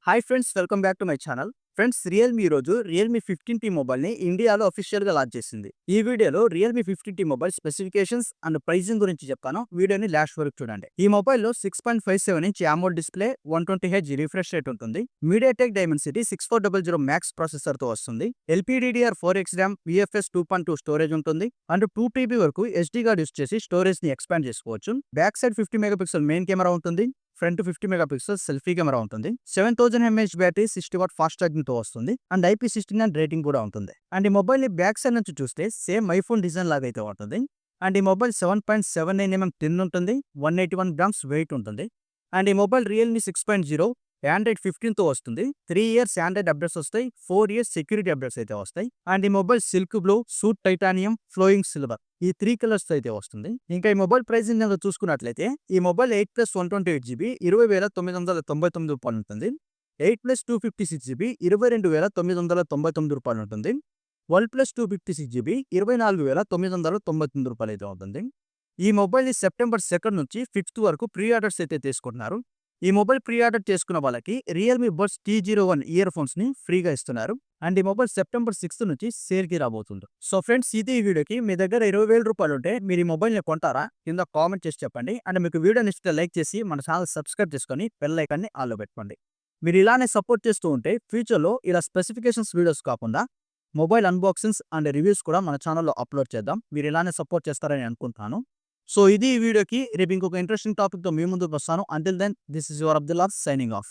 Hi friends, welcome back to my channel. Friends, Realme ఈరోజు Realme 15T మొబైల్ని ఇండియాలో అఫీషియల్గా లాంచ్ చేసింది. ఈ వీడియోలో Realme 15T mobile specifications and pricing గురించి చెప్తాను. వీడియోని లాస్ట్ వరకు చూడండి. ఈ మొబైల్లో 6.57 inch AMOLED display, 120Hz refresh rate ఉంటుంది. MediaTek Dimensity 6400 మ్యాక్స్ ప్రాసెసర్తో వస్తుంది. LPDDR4X RAM, UFS 2.2 స్టోరేజ్ ఉంటుంది. అండ్ 2 TB వరకు SD కార్డ్ యూస్ చేసి స్టోరేజ్ని ఎక్స్పాండ్ చేసుకోవచ్చు. Back side 50 megapixel main camera ఉంటుంది. ఫ్రంట్ 50 మెగాపిక్సెల్ సెల్ఫీ కెమెరా ఉంటుంది. 7000 mAh battery, 60 watt fast charging తో వస్తుంది. అండ్ IP69 రేటింగ్ కూడా ఉంటుంది. అండ్ ఈ మొబైల్ ని బ్యాక్ సైడ్ నుంచి చూస్తే సేమ్ ఐఫోన్ డిజైన్ లాగా అయితే ఉంటుంది. అండ్ ఈ మొబైల్ 7.79 mm థిన్ ఉంటుంది. 181 గ్రామ్స్ వెయిట్ ఉంటుంది. అండ్ ఈ మొబైల్ రియల్మీ 6.0 ఆండ్రాయిడ్ 15 తో వస్తుంది. 3 years ఆండ్రాయిడ్ అప్డేట్స్ వస్తాయి. 4 years సెక్యూరిటీ అప్డేట్స్ అయితే వస్తాయి. అండ్ ఈ mobile silk blue, suit titanium, flowing silver ఈ 3 కలర్స్ అయితే వస్తుంది. ఇంకా ఈ మొబైల్ ప్రైసింగ్ చూసుకున్నట్లయితే ఈ మొబైల్ 8+128GB 20,999 రూపాయలు ఉంటుంది. 8+256GB 22,999 రూపాయలు ఉంటుంది. 12+256GB 24,999 రూపాయలు అయితే ఉంటుంది. ఈ మొబైల్ని సెప్టెంబర్ 2 నుంచి 5 వరకు ప్రీ ఆర్డర్స్ అయితే తీసుకుంటున్నారు. ఈ మొబైల్ ప్రీ ఆర్డర్ చేసుకున్న వాళ్ళకి Realme buds T01 ear phones ని ఫ్రీగా ఇస్తున్నారు. అండ్ ఈ మొబైల్ సెప్టెంబర్ 6 నుంచి సేల్ కి రాబోతుంది. సో ఫ్రెండ్స్, ఇది ఈ వీడియోకి. మీ దగ్గర 20,000 రూపాయలు ఉంటే మీరు ఈ మొబైల్ ని కొంటారా? కింద కామెంట్ చేసి చెప్పండి. అండ్ మీకు వీడియో నచ్చితే లైక్ చేసి మన ఛానల్ సబ్స్క్రైబ్ చేసుకొని బెల్ ఐకాన్ ని ఆల్లో పెట్టుకోండి. మీరు ఇలానే సపోర్ట్ చేస్తూ ఉంటే ఫ్యూచర్ లో ఇలా స్పెసిఫికేషన్స్ వీడియోస్ కాకుండా మొబైల్ అన్బాక్సింగ్స్ అండ్ రివ్యూస్ కూడా మన ఛానల్లో అప్లోడ్ చేద్దాం. మీరు ఇలానే సపోర్ట్ చేస్తారని అనుకుంటున్నాను. సో ఇది ఈ వీడియోకి. రేపు ఇంకొక ఇంట్రెస్టింగ్ టాపిక్ తో మీ ముందుకు వస్తాను. Until then, this is your Abdullah signing of.